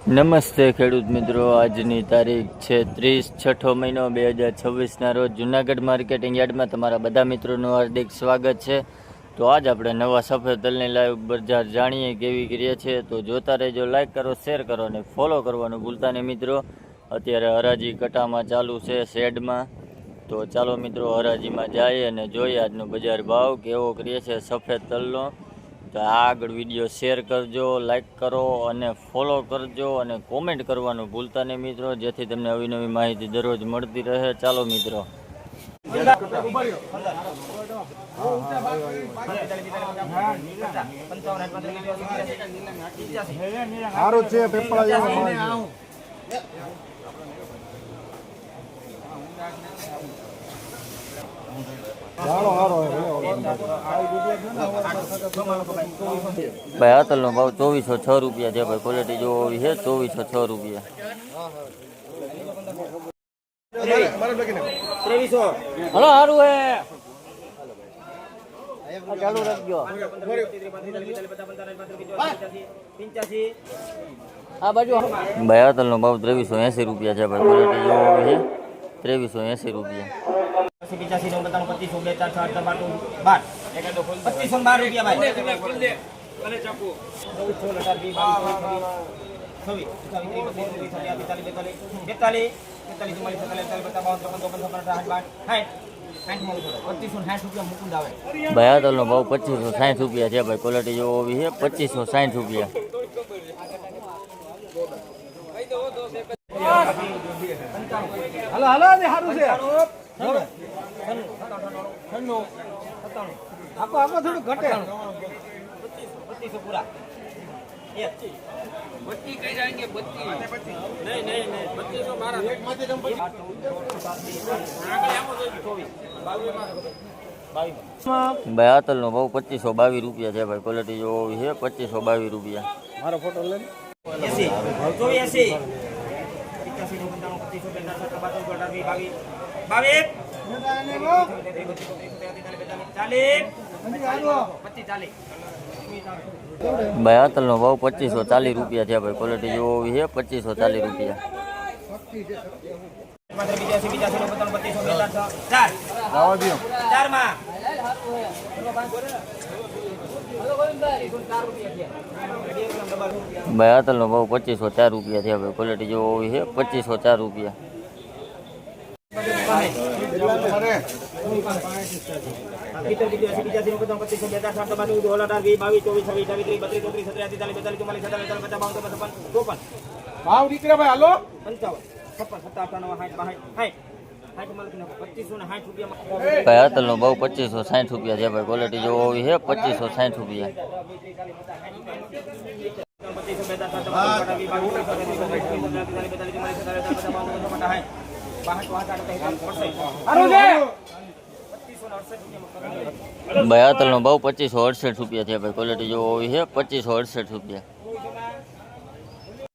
નમસ્તે ખેડૂત મિત્રો, આજની તારીખ છે 30/6 મહિનો 2026ના રોજ જૂનાગઢ માર્કેટિંગ યાર્ડમાં તમારા બધા મિત્રોનું હાર્દિક સ્વાગત છે. તો આજ આપણે નવા સફેદ તલની લાઈવ બજાર જાણીએ કેવી કરીએ છીએ. તો જોતા રહેજો, લાઈક કરો, શેર કરો અને ફોલો કરવાનું ભૂલતા નહીં મિત્રો. અત્યારે હરાજી કટામાં ચાલુ છે શેડમાં. તો ચાલો મિત્રો હરાજીમાં જઈએ અને જોઈએ આજનો બજાર ભાવ કેવો કરીએ છે સફેદ તલનો. તો આગળ વિડીયો શેર કરજો, લાઈક કરો અને ફોલો કરજો અને કોમેન્ટ કરવાનું ભૂલતા નહીં મિત્રો, જેથી તમને નવી માહિતી દરરોજ મળતી રહે. ચાલો મિત્રો. ભાઈ આ તલનો ભાવ 2406 રૂપિયા છે. ભાઈ ક્વોલિટી જોવો છે 2406 રૂપિયા. હલો સારું હે ચાલુ રાખજો. આ બાજુ ભાઈ આ તલનો ભાવ 2380 રૂપિયા છે. ભાઈ ક્વોલિટી જોવો છે 2380 રૂપિયા. 85 95 25 2 4 8 12 25 12 રૂપિયા ભાઈ અને ચાકુ ભાઈ આ તલનો ભાવ 2560 રૂપિયા છે. ભાઈ ક્વોલિટી જોવો છે 2560 રૂપિયા. હાલો હાલો ને સારું છે આખો થોડું ઘટે 2500 પૂરા बत्ती कहीं जाएंगे बत्ती नहीं नहीं नहीं बत्ती तो मारा ભાઈ આ તલનો ભાવ 2522 રૂપિયા છે. ભાઈ ક્વોલિટી જોવો છે 2522 રૂપિયા. મારો ફોટો લે 82 ભાઈ આ તલનો ભાવ 2540 રૂપિયા છે. ભાઈ ક્વોલિટી જોવો છે 2540 રૂપિયા. ભાઈ આ તલનો ભાવ 2504 રૂપિયા છે. ભાઈ ક્વોલિટી જોવો છે 2504 રૂપિયા. ભાવ દીકરા ભાઈ હાલો 55 ભાઈ આ તલનો ભાવ 2560 રૂપિયા છે. ભાઈ ક્વોલિટી જોવો છે 2560 રૂપિયા. ભાઈ આ તલનો ભાવ 2568 રૂપિયા છે. ભાઈ ક્વોલિટી જોવો છે 2568 રૂપિયા.